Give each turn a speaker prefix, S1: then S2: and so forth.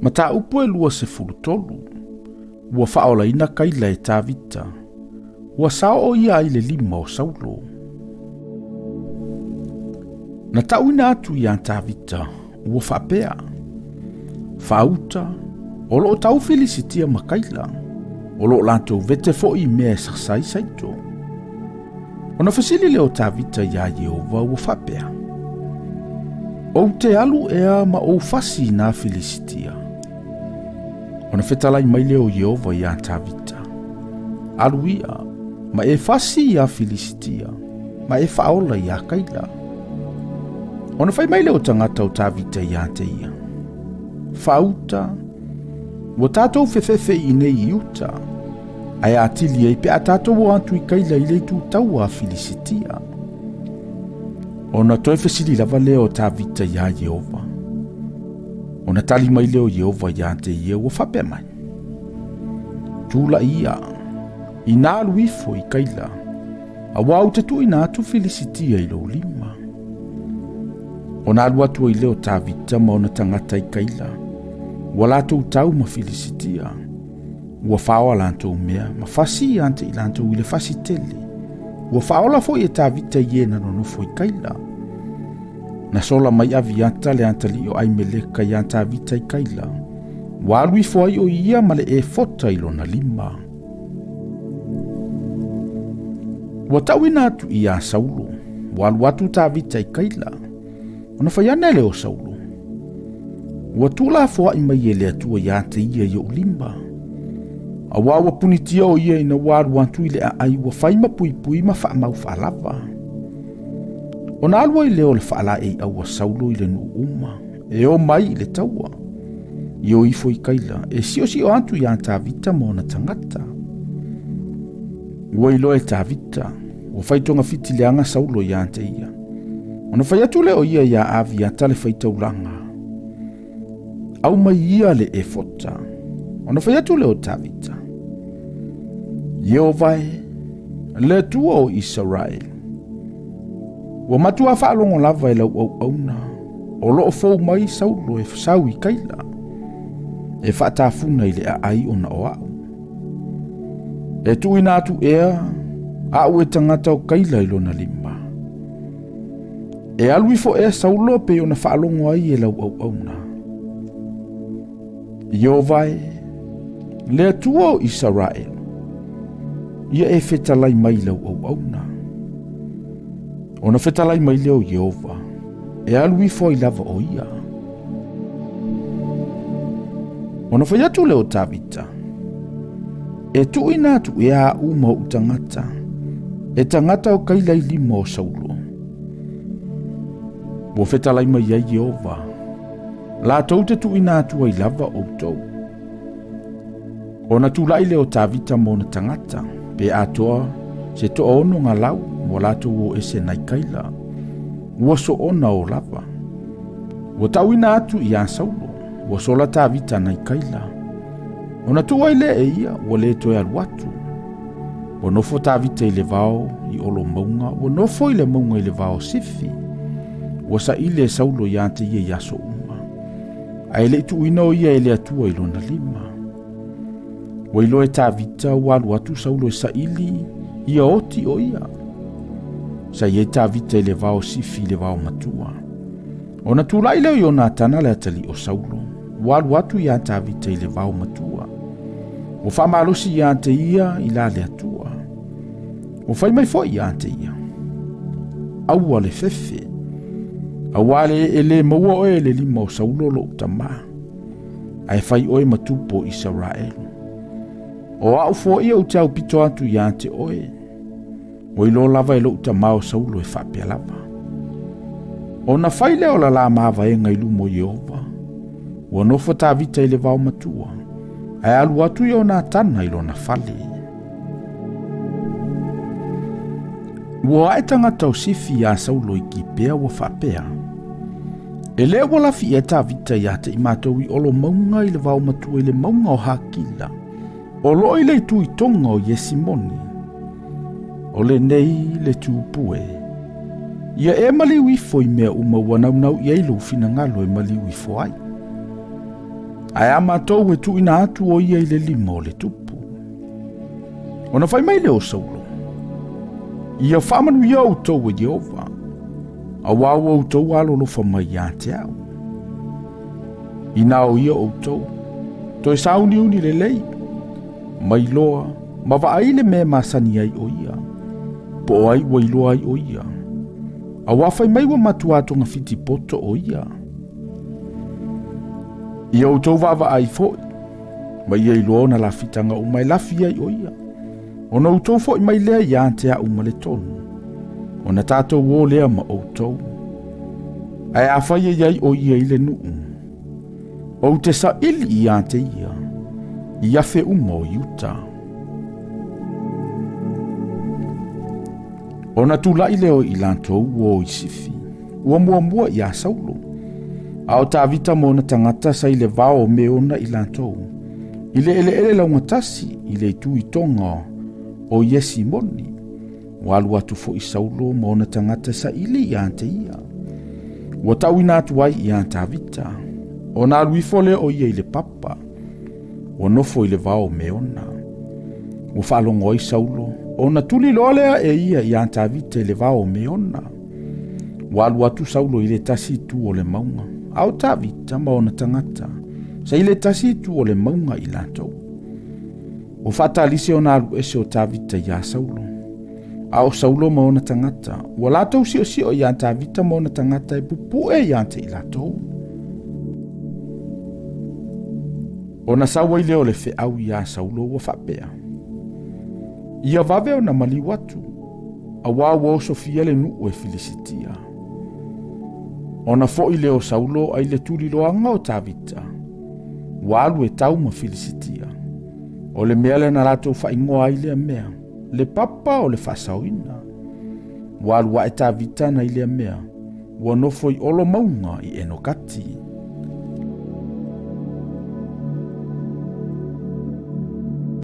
S1: Mata upo e lua se fulutolu. Ua whaola ina kaila e tāvita. Ua sao o ia ile 5 o saulo. Na tauina atu ia tāvita. Ua whapea. Whauta. O loo tau felicitia makaila. O loo lantou vete fo'i mea saksai saito. Ona fasili leo tāvita ia Jehova ua whapea. O te alu ea ma o fasi na felicitia. Ona fetalai mai leo Jehova ia tāvita. Alu ia, ma e fasi ia felicitia. Ma e whaola ia kaila. Ona fai mai leo tangata o tāvita ia te ia. Whauta. Ua tātou fefefe i nei iuta. Ai atili ei pe a tātou o antu i kaila i leitu tau a felicitia. Ona toi fesili lava leo tāvita ia Jehova. Ona tali mai leo Jehova ia te ia ua whape mai. Tula ia. I nā luifo i kaila. A wau te tu i nā tu felicitia i lo 5. Ona alu atu i leo tāvita ma ona tangata i kaila. Ua lātou tau ma felicitia. Ua whaoa lātou mea. Ma fasi ante i lātou i le fasi tele. Ua whaola fo i e tāvita i e na nonofo i kaila. Na sola mai avi anta le antali o ai meleka i tāvita i kaila. Ua alui fo ai o ia ma le e fota i lona 5. Ua tauina atu i a Saulo. Ua alu atu tāvita i kaila. Ona whaiana ele o Saulo. Ua tula fo ai mai ele atua i ate ia i o 5. A wawa punitia o ia ina waru antu ile a ai ua whaima pui pui ma wha mau wha lava. O na alua i leo le whaala ei aua Saulo i le nu uma. E o mai i le taua. I o ifo i kaila. E si o antu i an tāvita mo na tangata. Ua ilo e tāvita. Ua whaitonga fiti leanga Saulo i an te ia. O na whaiatu leo ia ia avi a tale whaitaulanga. Au mai ia le e fota. O na whaiatu leo tāvita. Yeovai, le tua o Israel. Ua matua whaalongo lava e lau au auna. O loo fau mai Saulo e sau i kaila. E whaatafuna i le a ai o na o au. E tu ina atu ea, au e tangata o kaila i lona 5. E alui fo ea Saulo pe o na whaalongo ai e lau au auna. Yeovai, le tua o Israel. Ia e fetalai mai lau au auna. Ona fetalai mai leo Jehova. E alui fo i lava o ia. Ona whaiatu leo tāvita. E tu ina tu e a uma o tangata. E tangata o kaila i 5 o Saulo. Ua fetalai mai ai Jehova. La tau te tu ina tu ai lava o tau. Ona tu lai leo tāvita mo na tangata. Pe atoa se to ono ngā lau mo lātou o ese nai kaila. Ua so ona o lava. Ua tau ina atu i a Saulo. Ua sola tāvita nai kaila. Ona tu ai le e ia ua le toe alu atu. Ua nofo tāvita i le vao i olo maunga. Ua nofo i le maunga i le vao sifi. Ua sa ile Saulo i ante ia i aso uma. A ele tu ina o ia ele atua i lona 5. Ua ilo e tāvita ua alu atu Saulo e sa ili ia oti o ia. Sa ia tāvita i le vao sifi le vao matua. Ona tūlai leo i o nā tana le atali o Saulo. Ua alu atu ia tāvita i le vao matua. Ua whamalosi ia ante ia i la le atua. Ua whai mai fo ia ante ia. Aua le fefe. Aua le e le maua oe le 5 o Saulo lo utama. Ai whai oe matupo Israel. O au fo ia o te au pito atu i ante oe. O ilo lava e lo utama o Saulo e whapea lava. O na whai leo la maava e ngai lumo Jehova. Ua nofo tāvita i le vao matua. Ai alu atu i o nā tana i lo na whale. Ua ae tangata o sifi a Saulo i ki pea ua whapea. E leo wala fi e tāvita i ate i mātou i olo maunga i le vao matua i le maunga o hakila. O lo i le tu i tonga o Yesimoni. O le nei le tūpue. Ia e maliu i fo i mea uma wanau nau i eilu fina ngalo e maliu i fo ai. Ai a mātou e tuina atu o ia i le lima o le tupu. Ona whai mai le o Saulo. Ia whamanu ia o tau e Jehova. A wau o tau alo no whamai a te au. Ina o ia o tau. To e sauni uni le lei. Mai loa, ma wa aile me masani ai o ia. Po ai wa iloa ai o ia. A wafai mai wa matuatonga fiti poto o ia. Ia o tau wawa ai foi. Ma ia iloa na la fitanga o mai lafi ai o ia. Ona o tau foi mai lea ia te a umale tonu. Ona tātou o lea ma o tau. Ai a whai ai o ia ile nuu. O te sa ili ia te ia. Ia fe umo iuta. Ona tula leo i lantou o isifi. Ua mua ia Saulo. Ao ta vita mo na tangata sa ile vao me ona i lantou. Ile ele launga tasi ile tu i tonga o Yesi moni. Walu atu fo i Saulo mo na tangata sa ile ia te ia. Ua tauina atu ai ia ta vita. Ona aluifole o ia ile papa. O nofo ile vao me ona. Ua whaalongo i Saulo. Ona tuli lolea e ia i anta vita ile vao me ona. Walu atu Saulo ile tasi tu o le maunga. Au ta vita ma ona tangata. Sa ile tasi tu o le maunga i lantou. O fatalise ona alu ese o ta vita ia Saulo. Au Saulo ma ona tangata. Ua latou sio i anta vita ma ona tangata e pupu e i anta i latou. Ona sawa ile o le fe au ia Saulo ua whapea. Ia vave o na mali watu. A wawo Sofia le nuu e Filisitia. Ona fo ile o Saulo ai le tuli loanga o Tavita. Walu e tau ma Filisitia. O le mea le na lato whaingoa ai le mea. Le papa o le Faitauina. Walu wa e Tavita na ile mea. Ua nofo i olo maunga i enokati.